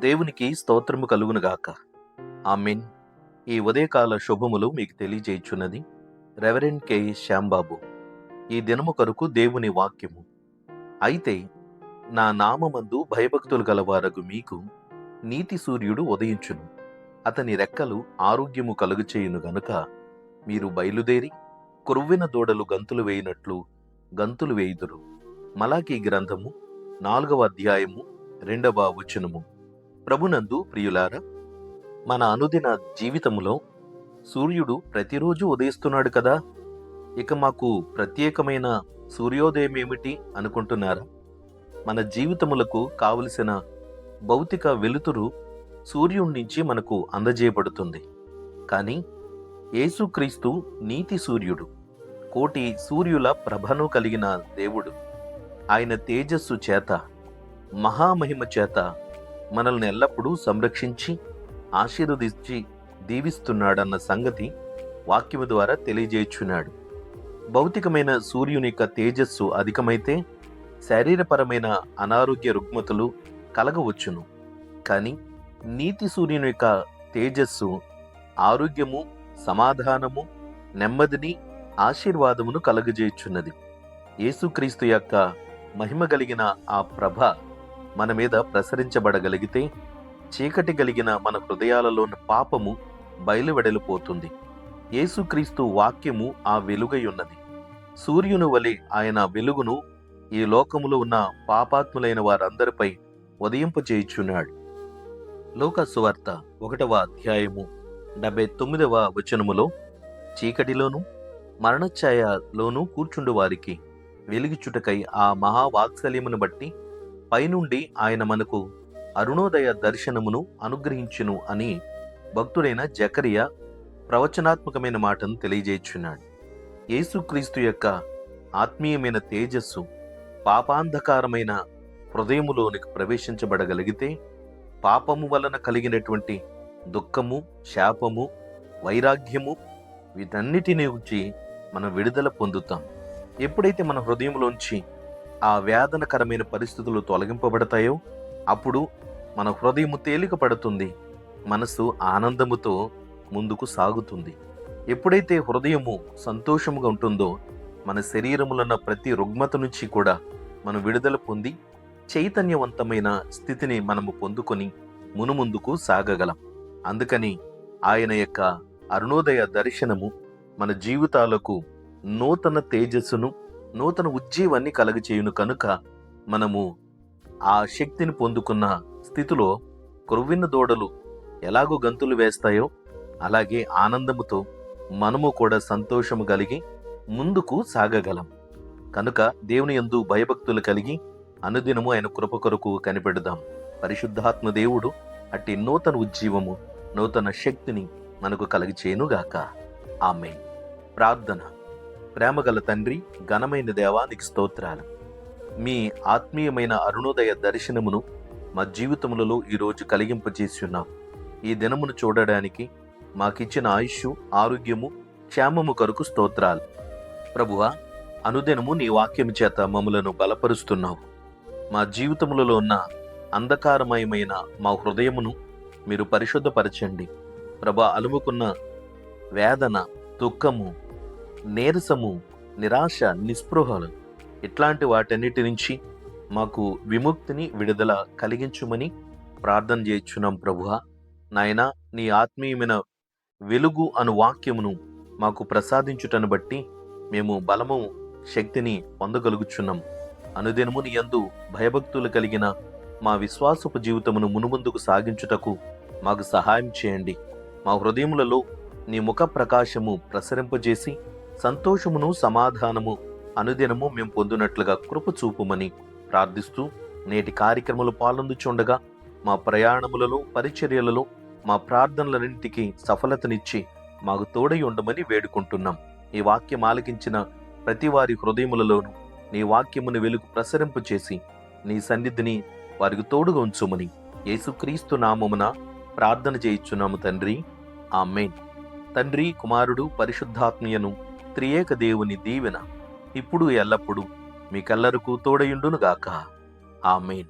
దేవునికి స్తోత్రము కలుగునుగాక. ఆమెన్. ఈ ఉదయకాల శుభములు మీకు తెలియజేయుచున్నది రెవరెండ్ కె శ్యాంబాబు. ఈ దినము కొరకు దేవుని వాక్యము. అయితే నా నామమందు భయభక్తులు గలవారగు మీకు నీతి సూర్యుడు ఉదయించును, అతని రెక్కలు ఆరోగ్యము కలుగచేయును గనుక మీరు బయలుదేరి క్రొవ్విన దూడలు గంతులు వేయినట్లు గంతులు వేయుదురు. మలాకీ గ్రంథము 4వ అధ్యాయము 2వ వచనము. ప్రభునందు ప్రియులారా, మన అనుదిన జీవితంలో సూర్యుడు ప్రతిరోజు ఉదయిస్తున్నాడు కదా, ఇక మాకు ప్రత్యేకమైన సూర్యోదయం ఏమిటి అనుకుంటున్నారా? మన జీవితములకు కావలసిన భౌతిక వెలుతురు సూర్యుడి నుంచి మనకు అందజేయబడుతుంది. కానీ యేసుక్రీస్తు నీతి సూర్యుడు, కోటి సూర్యుల ప్రభను కలిగిన దేవుడు. ఆయన తేజస్సు చేత, మహామహిమ చేత మనల్ని ఎల్లప్పుడూ సంరక్షించి ఆశీర్వదించి దీవిస్తున్నాడన్న సంగతి వాక్యము ద్వారా తెలియజేయుచున్నాడు. భౌతికమైన సూర్యుని యొక్క తేజస్సు అధికమైతే శారీరపరమైన అనారోగ్య రుగ్మతలు కలగవచ్చును. కానీ నీతి సూర్యుని యొక్క తేజస్సు ఆరోగ్యము, సమాధానము, నెమ్మదిని, ఆశీర్వాదమును కలగజేయుచున్నది. యేసుక్రీస్తు యొక్క మహిమ కలిగిన ఆ ప్రభ మన మీద ప్రసరించబడగలిగితే చీకటి కలిగిన మన హృదయాలలోని పాపము బయలువెడలిపోతుంది. యేసుక్రీస్తు వాక్యము ఆ వెలుగై ఉన్నది. సూర్యుని వలె ఆయన వెలుగును ఈ లోకములో ఉన్న పాపాత్ములైన వారందరిపై ఉదయింపచేయుచున్నాడు. లూకా సువార్త 1వ అధ్యాయము 79వ వచనములో, చీకటిలోను మరణఛాయలోను కూర్చుండు వారికి వెలిగిచుటకై ఆ మహావాత్సల్యమును బట్టి పైనుండి ఆయన మనకు అరుణోదయ దర్శనమును అనుగ్రహించును అని భక్తుడైన జకరియా ప్రవచనాత్మకమైన మాటను తెలియజేయుచున్నాడు. యేసుక్రీస్తు యొక్క ఆత్మీయమైన తేజస్సు పాపాంధకారమైన హృదయములోనికి ప్రవేశించబడగలిగితే పాపము వలన కలిగినటువంటి దుఃఖము, శాపము, వైరాగ్యము వీటన్నిటిని నుంచి మనం విడుదల పొందుతాం. ఎప్పుడైతే మన హృదయంలోంచి ఆ వేదనకరమైన పరిస్థితులు తొలగింపబడతాయో అప్పుడు మన హృదయము తేలిక పడుతుంది, మనసు ఆనందముతో ముందుకు సాగుతుంది. ఎప్పుడైతే హృదయము సంతోషముగా ఉంటుందో మన శరీరములున్న ప్రతి రుగ్మత నుంచి కూడా మనం విడుదల పొంది చైతన్యవంతమైన స్థితిని మనము పొందుకొని మునుముందుకు సాగగలం. అందుకని ఆయన యొక్క అరుణోదయ దర్శనము మన జీవితాలకు నూతన తేజస్సును, నూతన ఉజ్జీవాన్ని కలగచేయును కనుక మనము ఆ శక్తిని పొందుకున్న స్థితిలో క్రొవ్విన దూడలు ఎలాగో గంతులు వేస్తాయో అలాగే ఆనందముతో మనము కూడా సంతోషము కలిగి ముందుకు సాగగలం. కనుక దేవుని యందు భయభక్తులు కలిగి అనుదినము ఆయన కృప కొరకు కనిపెడదాం. పరిశుద్ధాత్మ దేవుడు అట్టి నూతన ఉజ్జీవము, నూతన శక్తిని మనకు కలిగిచేయునుగాక. ఆమేన్. ప్రార్థన. ప్రేమగల తండ్రి, ఘనమైన దేవానికి స్తోత్రాలు. మీ ఆత్మీయమైన అరుణోదయ దర్శనమును మా జీవితములలో ఈరోజు కలిగింపజేస్తున్నాం. ఈ దినమును చూడడానికి మాకిచ్చిన ఆయుష్షు, ఆరోగ్యము, క్షేమము కొరకు స్తోత్రాలు. ప్రభువా, అనుదినము నీ వాక్యము చేత మమ్మలను బలపరుస్తున్నావు. మా జీవితములలో ఉన్న అంధకారమయమైన మా హృదయమును మీరు పరిశుద్ధపరచండి. ప్రభా, అలుముకున్న వేదన, దుఃఖము, నీరసము, నిరాశ, నిస్పృహలు ఇట్లాంటి వాటన్నిటి నుంచి మాకు విముక్తిని, విడుదల కలిగించుమని ప్రార్థన చేయుచున్నాం. ప్రభువా నాయనా, నీ ఆత్మీయమైన వెలుగు అను వాక్యమును మాకు ప్రసాదించుటను బట్టి మేము బలము, శక్తిని పొందగలుగుచున్నాం. అనుదినము నీ యందు భయభక్తులు కలిగిన మా విశ్వాసపు జీవితమును మునుముందుకు సాగించుటకు మాకు సహాయం చేయండి. మా హృదయములలో నీ ముఖ ప్రకాశము ప్రసరింపజేసి సంతోషమును, సమాధానము అనుదినము మేము పొందినట్లుగా కృప చూపుమని ప్రార్థిస్తూ నేటి కార్యక్రమాలు పాల్గొందుచుండగా మా ప్రయాణములలో, పరిచర్యలలో మా ప్రార్థనలన్నింటికి సఫలతనిచ్చి మాకు తోడై ఉండమని వేడుకుంటున్నాం. ఈ వాక్యం ఆలకించిన ప్రతి వారి హృదయములలోనూ నీ వాక్యమును వెలుగు ప్రసరింపచేసి నీ సన్నిధిని వారికి తోడుగా ఉంచుమని యేసుక్రీస్తు నామమున ప్రార్థన చేయుచున్నాము తండ్రి. ఆమేన్. తండ్రి, కుమారుడు, పరిశుద్ధాత్మయను త్రియేక దేవుని దీవెన ఇప్పుడు ఎల్లప్పుడూ మీకెల్లరకు తోడయుండునుగాక. ఆమేన్.